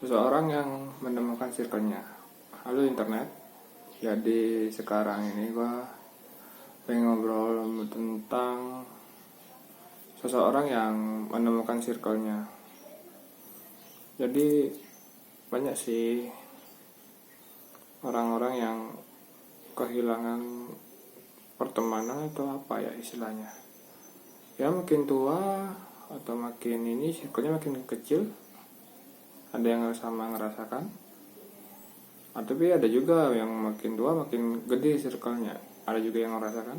Seseorang yang menemukan circle-nya. Halo internet. Jadi sekarang ini gua pengen ngobrol tentang seseorang yang menemukan circle-nya. Jadi banyak sih orang-orang yang kehilangan pertemanan atau apa ya istilahnya. Ya makin tua atau makin ini circle-nya makin kecil. Ada yang sama ngerasakan, tapi ada juga yang makin tua makin gede circle-nya. Ada juga yang ngerasakan.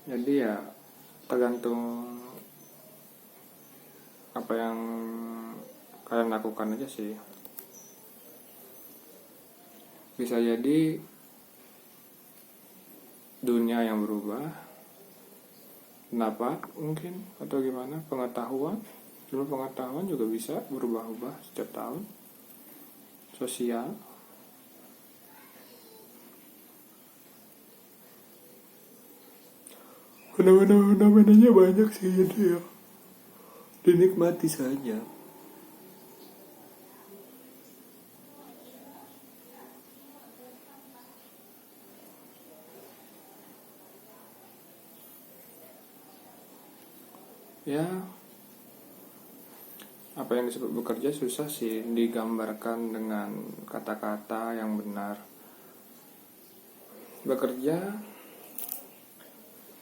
Jadi ya tergantung apa yang kalian lakukan aja sih. Bisa jadi dunia yang berubah. Kenapa? Mungkin atau gimana? Jumlah pengetahuan juga bisa berubah-ubah setiap tahun. Sosial. Fenomena-fenomenanya banyak sih, jadi ya dinikmati saja. Ya, apa yang disebut bekerja susah sih digambarkan dengan kata-kata yang benar. Bekerja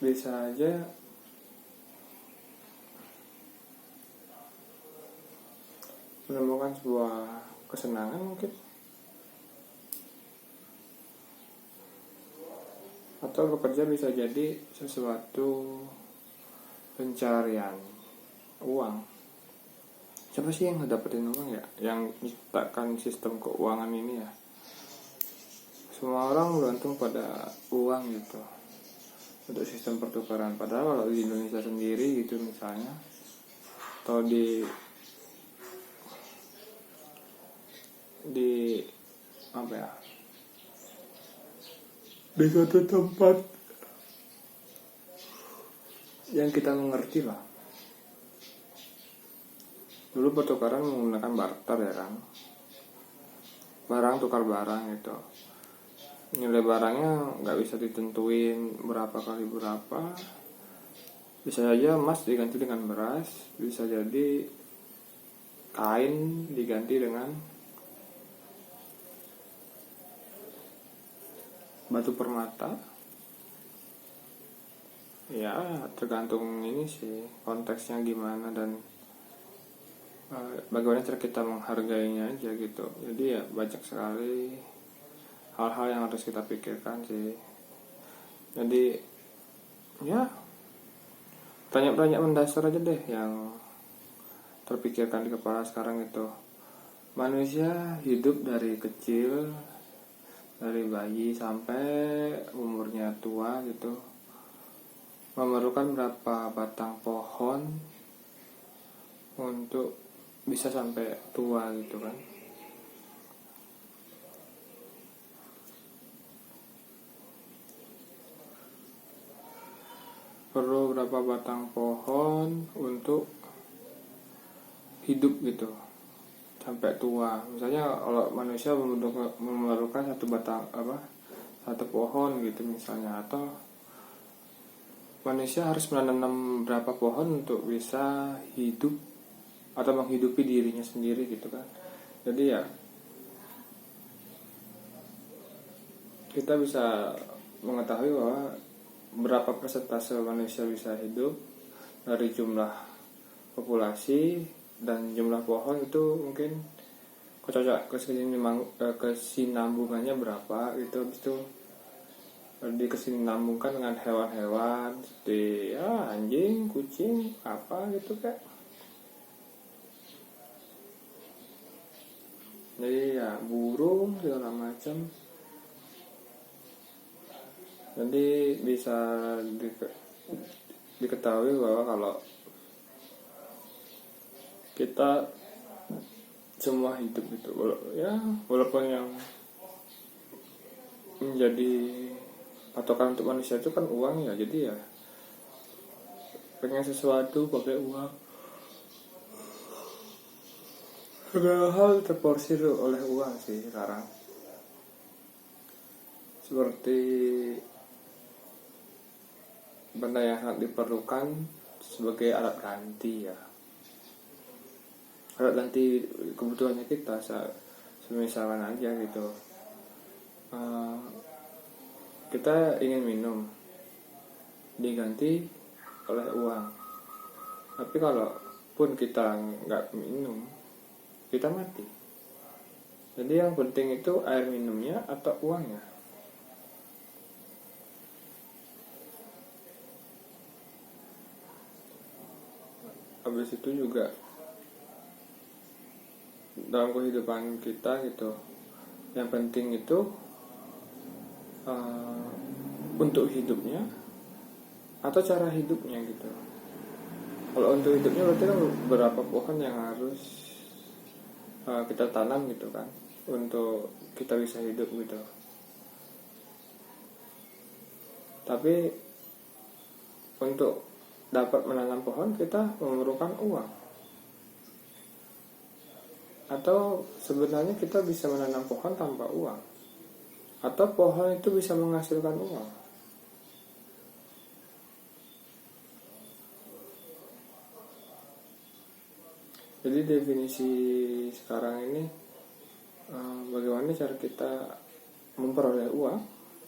bisa aja menemukan sebuah kesenangan mungkin, atau bekerja bisa jadi sesuatu pencarian uang. Siapa sih yang ngedapetin uang ya? Yang menciptakan sistem keuangan ini ya? Semua orang bergantung pada uang gitu untuk sistem pertukaran. Padahal kalau di Indonesia sendiri gitu misalnya, atau di apa ya, di suatu tempat yang kita mengerti lah. Dulu pertukaran menggunakan barter ya kan, barang tukar barang gitu. Nilai barangnya nggak bisa ditentuin berapa kali berapa. Bisa aja emas diganti dengan beras, bisa jadi kain diganti dengan batu permata. Ya tergantung ini sih konteksnya gimana dan bagaimana cara kita menghargainya aja gitu. Jadi ya banyak sekali hal-hal yang harus kita pikirkan sih. Jadi ya pertanyaan-pertanyaan mendasar aja deh yang terpikirkan di kepala sekarang itu. Manusia hidup dari kecil, dari bayi sampai umurnya tua gitu, memerlukan berapa batang pohon untuk bisa sampai tua gitu kan. Perlu berapa batang pohon untuk hidup gitu sampai tua. Misalnya kalau manusia memerlukan satu pohon gitu misalnya, atau manusia harus menanam berapa pohon untuk bisa hidup atau menghidupi dirinya sendiri gitu kan. Jadi ya kita bisa mengetahui bahwa berapa persentase manusia bisa hidup dari jumlah populasi dan jumlah pohon itu mungkin kesinambungannya berapa gitu. Habis itu dikesinambungkan dengan hewan-hewan seperti ya anjing, kucing, apa gitu kayak. Jadi ya burung segala macam. Jadi bisa diketahui bahwa kalau kita semua hidup itu ya walaupun yang menjadi patokan untuk manusia itu kan uang ya. Jadi ya pengen sesuatu pakai uang. segala hal terporsir oleh uang sih sekarang, seperti benda yang sangat diperlukan sebagai alat ganti ya, alat ganti kebutuhannya kita. Semisalkan aja gitu, kita ingin minum, diganti oleh uang. Tapi kalau pun kita nggak minum, kita mati. Jadi yang penting itu air minumnya atau uangnya. Habis itu juga dalam kehidupan kita gitu, yang penting itu untuk hidupnya atau cara hidupnya gitu. Kalau untuk hidupnya berarti kan beberapa pohon yang harus kita tanam gitu kan, untuk kita bisa hidup gitu. Tapi untuk dapat menanam pohon kita memerlukan uang. Atau sebenarnya kita bisa menanam pohon tanpa uang, atau pohon itu bisa menghasilkan uang. Jadi definisi sekarang ini, bagaimana cara kita memperoleh uang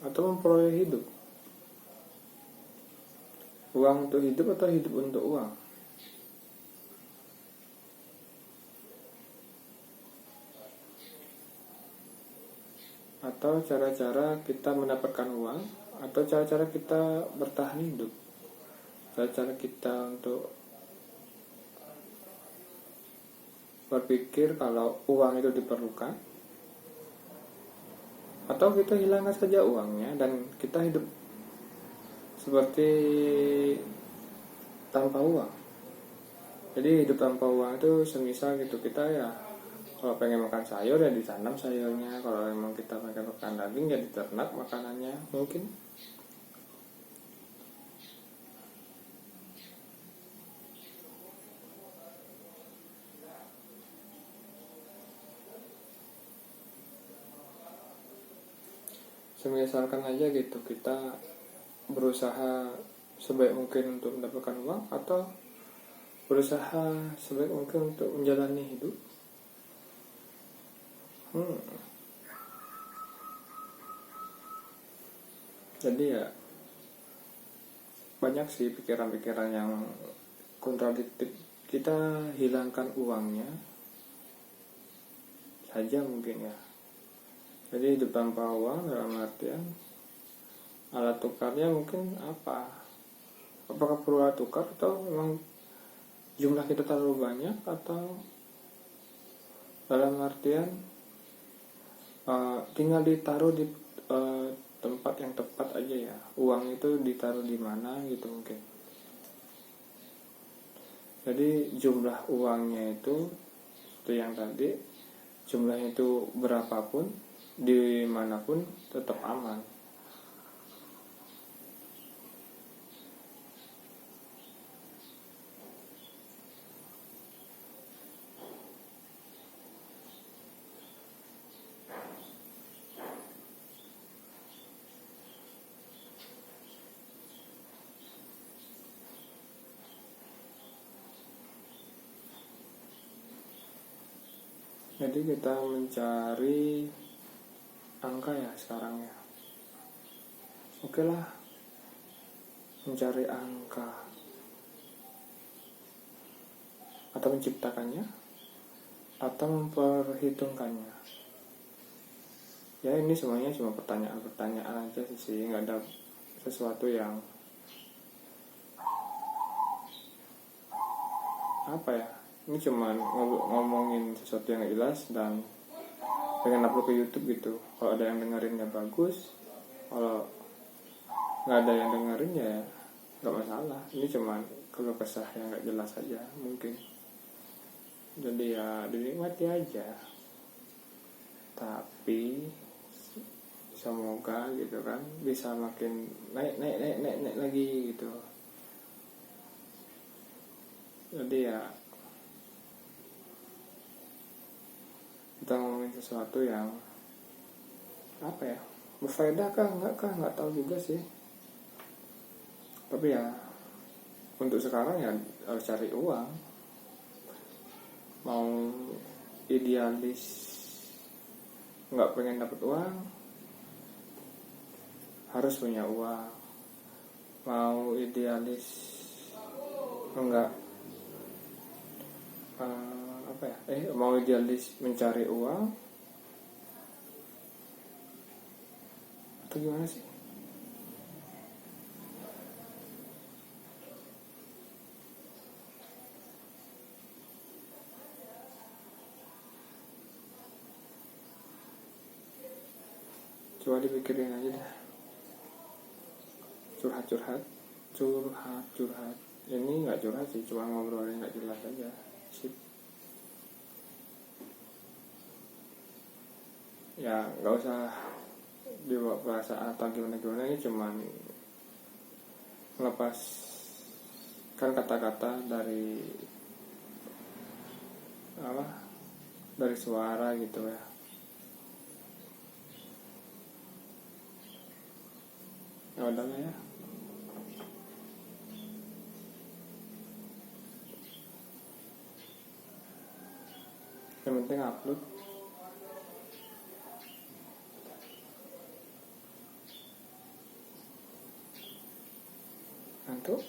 atau memperoleh hidup. Uang untuk hidup atau hidup untuk uang. Atau cara-cara kita mendapatkan uang, atau cara-cara kita bertahan hidup, cara-cara kita untuk berpikir kalau uang itu diperlukan, atau kita hilangkan saja uangnya dan kita hidup seperti tanpa uang. Jadi hidup tanpa uang itu semisal gitu, kita ya kalau pengen makan sayur ya ditanam sayurnya, kalau memang kita pengen makan daging ya diternak makanannya mungkin. Semisalkan aja gitu, kita berusaha sebaik mungkin untuk mendapatkan uang atau berusaha sebaik mungkin untuk menjalani hidup. Jadi ya banyak sih pikiran-pikiran yang kontradiktif. Kita hilangkan uangnya saja mungkin ya. Jadi hidup tanpa uang dalam artian alat tukarnya mungkin apa? Apakah perlu alat tukar atau memang jumlah kita terlalu banyak, atau dalam artian tinggal ditaruh di tempat yang tepat aja ya, uang itu ditaruh di mana gitu mungkin. Jadi jumlah uangnya itu yang tadi, jumlahnya itu berapapun dimanapun tetap aman. Jadi kita mencari angka ya sekarang ya. Oke lah, mencari angka atau menciptakannya atau memperhitungkannya. Ya ini semuanya cuma pertanyaan-pertanyaan aja sih, nggak ada sesuatu yang apa ya. Ini cuma ngomongin sesuatu yang jelas dan pengen upload ke YouTube gitu. Kalau ada yang dengerin ya bagus, kalau nggak ada yang dengerin ya nggak masalah. Ini cuma keluh kesah yang nggak jelas aja mungkin. Jadi ya dinikmati aja. Tapi semoga gitu kan bisa makin naik lagi gitu. Jadi ya kita ngomongin sesuatu yang apa ya, berfaedah kah nggak tahu juga sih, tapi ya untuk sekarang ya harus cari uang. Mau idealis nggak pengen dapat uang, harus punya uang. Mau idealis enggak mau idealis mencari uang atau gimana sih? Coba dipikirin aja dah. Curhat ini nggak curhat sih, cuma ngobrolin nggak jelas aja. Sip. Ya nggak usah dibawa perasaan atau gimana, ini cuman melepaskan kata-kata dari suara gitu ya. Ya udah lah ya. Yang penting upload. Ngantuk.